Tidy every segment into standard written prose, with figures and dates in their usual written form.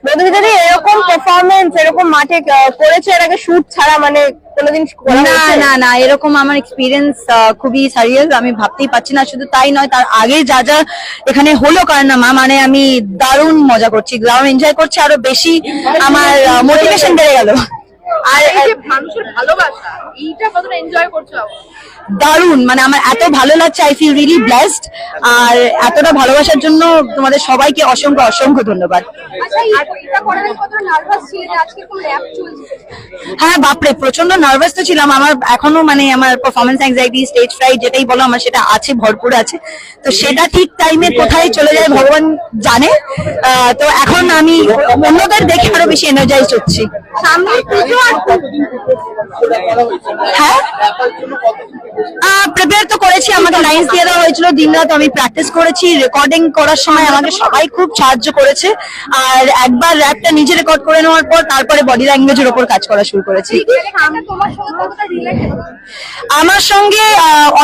মধুমিতাদি এরকম পারফরমেন্স এরকম মাঠে করেছে এর আগে শুট ছাড়া, মানে কোনোদিন করা না হয়েছে? না না, এরকম আমার এক্সপিরিয়েন্স খুবই সারিয়াল, আমি ভাবতেই পারছি না। শুধু তাই নয়, তার আগে যা যা এখানে হলো কারনামা, মানে আমি দারুণ মজা করছি, দারুণ এনজয় করছি, আরো বেশি আমার মোটিভেশন বেড়ে গেল। আর এই যে মানুষের ভালোবাসা, এইটা কতটা এনজয় করছো? দারুণ, মানে আমার এত ভালো লাগছে, আই ফিল রিয়েলি ব্লেসড। আর এতটা ভালোবাসার জন্য তোমাদের সবাইকে অসংখ্য অসংখ্য ধন্যবাদ। আচ্ছা, এটা করার আগে কতটা নার্ভাস ছিলে যে আজকে কোন র‍্যাপ চলছে? হ্যাঁ বাপরে, প্রচন্ড নার্ভাস তো ছিলাম। আমার এখনো মানে আমার পারফরমেন্স অ্যাংজাইটি, স্টেজ ফ্রাইট যেটাই বলো, আমার সেটা আছে, ভরপুর আছে। তো সেটা ঠিক টাইমে কোথায় চলে যায় ভগবান জানে। তো এখন আমি অন্যদের দেখে আরো বেশি এনার্জাইজ হচ্ছি। সামনে পুজো আর হ্যাঁ, প্রিপেয়ার তো করেছি, আমাকে লাইন্স দিয়ে দেওয়া হয়েছিল, দিনরাত আমি প্র্যাকটিস করেছি। রেকর্ডিং করার সময় আমাকে সবাই খুব সাহায্য করেছে। আর একবার র্যাপটা নিজে রেকর্ড করে নেওয়ার পর তারপরে বডি ল্যাঙ্গুয়েজের উপর কাজ করা শুরু করেছি। তোমার সঙ্গে কতটা রিলেটেড? আমার সঙ্গে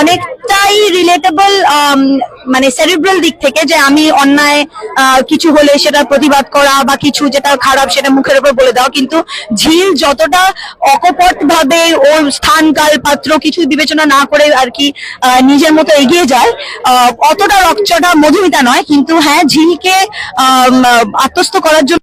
অনেকটাই রিলেটেবল, মানে সেরিব্রাল দিক থেকে, যে আমি অন্যায় কিছু হলে সেটা প্রতিবাদ করা, বা কিছু যেটা খারাপ সেটা মুখের উপর বলে দেওয়া। কিন্তু ঝিল যতটা অকপট ভাবে ওর স্থান কাল পাত্র কিছু বিবেচনা না করে আর কি নিজের মতো এগিয়ে যায়, অতটা রকচটা মধুমিতা নয়। কিন্তু হ্যাঁ, ঝিলকে আত্মস্থ করার জন্য